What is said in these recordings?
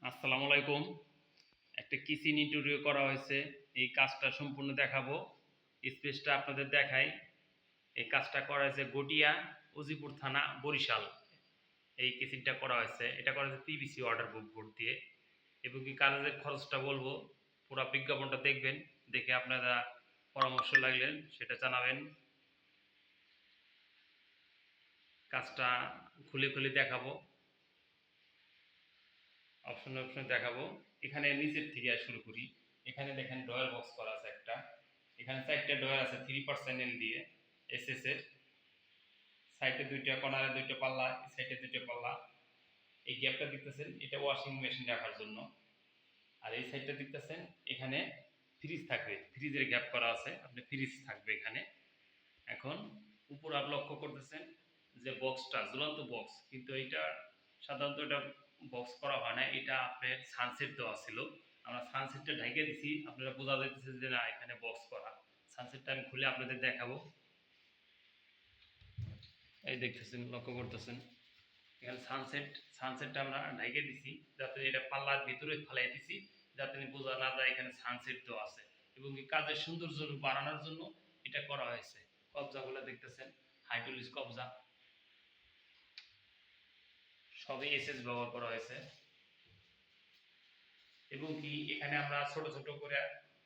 আসসালামু আলাইকুম। একটা কিচেন ইন্টেরিয়র করা হয়েছে। এই কাজটা সম্পূর্ণ দেখাবো। স্পেসটা আপনাদের দেখাই। এই কাজটা করা হয়েছে গটিয়া, উজিপুর থানা, বরিশাল। এই কিচেনটা করা হয়েছে। এটা করা হয়েছে পিভিসি ওয়াটারপ্রুফ বোর্ড দিয়ে। এবং কি কাজের খরচটা বলবো, পুরা বিজ্ঞাপনটা দেখবেন। দেখে আপনারা পরামর্শ লাগলেন সেটা জানাবেন। কাজটা খুলে খুলে দেখাবো। অপশনে দেখাবো। এখানে নিচের থেকে শুরু করি। এখানে দেখেন ড্রয়ার বক্স করা আছে একটা। এখানে 4টা ড্রয়ার আছে 3% দিয়ে এসএস এর। সাইডে 2টা, কর্নারে 2টা পাল্লা, এই সাইডে 2টা পাল্লা। এই গ্যাপটা দেখতেছেন, এটা ওয়াশিং মেশিন রাখার জন্য। আর এই সাইডটা দেখতেছেন, এখানে ফ্রিজ থাকবে। ফ্রিজের গ্যাপ করা আছে, আপনি ফ্রিজ থাকবে এখানে। এখন উপর আর লক্ষ্য করতেছেন যে বক্সটা ঝুলন্ত বক্স, কিন্তু এইটা সাধারণত এটা বক্স করা হয় না। এটা আপনার সানসেট দেওয়া ছিল। আমরা সানসেটটা ঢেকে দিছি, আপনারা বোঝা যাইতেছে যে না এখানে বক্স করা। সানসেটটা আমি খুলে আপনাদের দেখাবো। এই দেখতেছেন, লক্ষ্য করতেছেন এখানে সানসেটটা আমরা ঢেকে দিছি, যাতে এটা পাল্লার ভিতরে ফেলাই দিছি, যাতে বোঝা না যায় এখানে সানসেট দেওয়া আছে। এবং এই কাজের সৌন্দর্য বাড়ানোর জন্য এটা করা হয়েছে। কবজাগুলো দেখতেছেন, হাইড্রোলিক কবজা, সবই এসএস ব্যবহার করা হয়েছে। এবং কি এখানে আমরা ছোট ছোট করে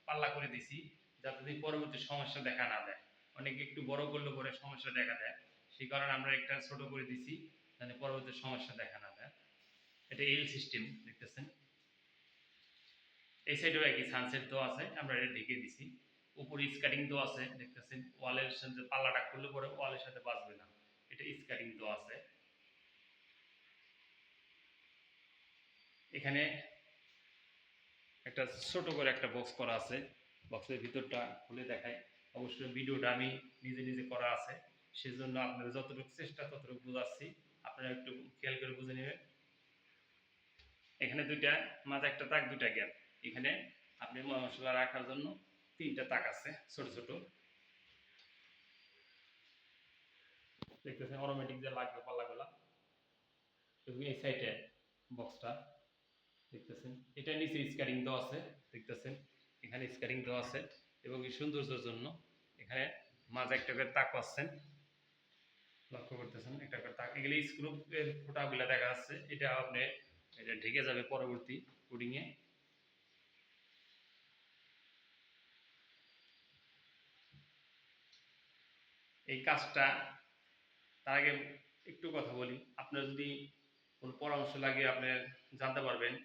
পাল্লা করে দিছি, যাতে পরবর্তী সমস্যা দেখা না দেয়। অনেকে একটু বড় করলে পরে সমস্যা দেখা দেয়, সেই কারণে আমরা একটা ছোট করে দিছি, যাতে পরবর্তী সমস্যা দেখা না দেয়। এটা এল সিস্টেম দেখতেছেন। এই সাইডেও একই সানসেট তো আছে, আমরা এটা ঢেকে দিছি। উপরে স্কাটিং তো আছে দেখতেছেন, ওয়ালের সাথে পাল্লাটা খুললে পরে ওয়ালের সাথে বাজবে না, এটা স্কাটিং তো আছে। এখানে একটা ছোট করে একটা বক্স করা আছে, বক্সের ভিতরটা খুলে দেখায়। অবশ্যই ভিডিওটা আমি নিজে নিজে করা আছে, সেজন্য আপনাদের যতটুকু চেষ্টা ততটুকু বোঝাচ্ছি, আপনারা একটু খেয়াল করে বুঝে নেবেন। এখানে দুইটা মাঝে একটা তাক, দুইটা গ্যাপ। এখানে আপনি মশলা রাখার জন্য 3টা তাক আছে ছোট ছোট, দেখতেছেন অটোমেটিক যে লাগবে পাল্লাগুলা। এবং এই সাইডে বক্সটা দেখতেছেন, এটা নিচে স্কারিং দেওয়া আছে দেখতেছেন, এখানে স্কারিং দেওয়া আছে। এবং এই সৌন্দর্যের জন্য এখানে মাঝে একটা করে তাক পাচ্ছেন, লক্ষ্য করতেছেন একটা করে তাক। এগুলি স্ক্রু এর ফোঁটাগুলো দেখা যাচ্ছে, এটা আপনি এটা ঢেকে যাবে পরবর্তী কোডিংয়ে। এই কাজটা, তার আগে একটু কথা বলি, আপনার যদি কোনো পরামর্শ লাগে আপনি জানতে পারবেন,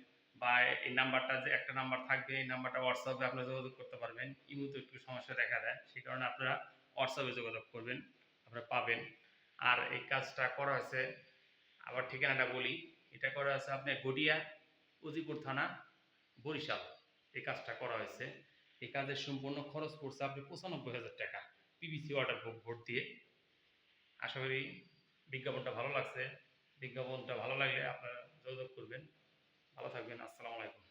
বা এই নাম্বারটা যে একটা নাম্বার থাকবে, এই নাম্বারটা হোয়াটসঅ্যাপে আপনারা যোগাযোগ করতে পারবেন। ইমোতে একটু সমস্যা দেখা দেয়, সেই কারণে আপনারা হোয়াটসঅ্যাপে যোগাযোগ করবেন, আপনারা পাবেন। আর এই কাজটা করা হয়েছে, আবার ঠিকানাটা বলি, এটা করা হয়েছে আপনার গড়িয়া, উজিপুর থানা, বরিশাল। এই কাজটা করা হয়েছে। এই কাজের সম্পূর্ণ খরচ পড়ছে আপনি 95,000 টাকা, পিভিসি ওয়াটারপ্রুফ বোর্ড দিয়ে। আশা করি বিজ্ঞাপনটা ভালো লাগছে। বিজ্ঞাপনটা ভালো লাগলে আপনারা যোগাযোগ করবেন। ভালো থাকবেন। আসসালামু আলাইকুম।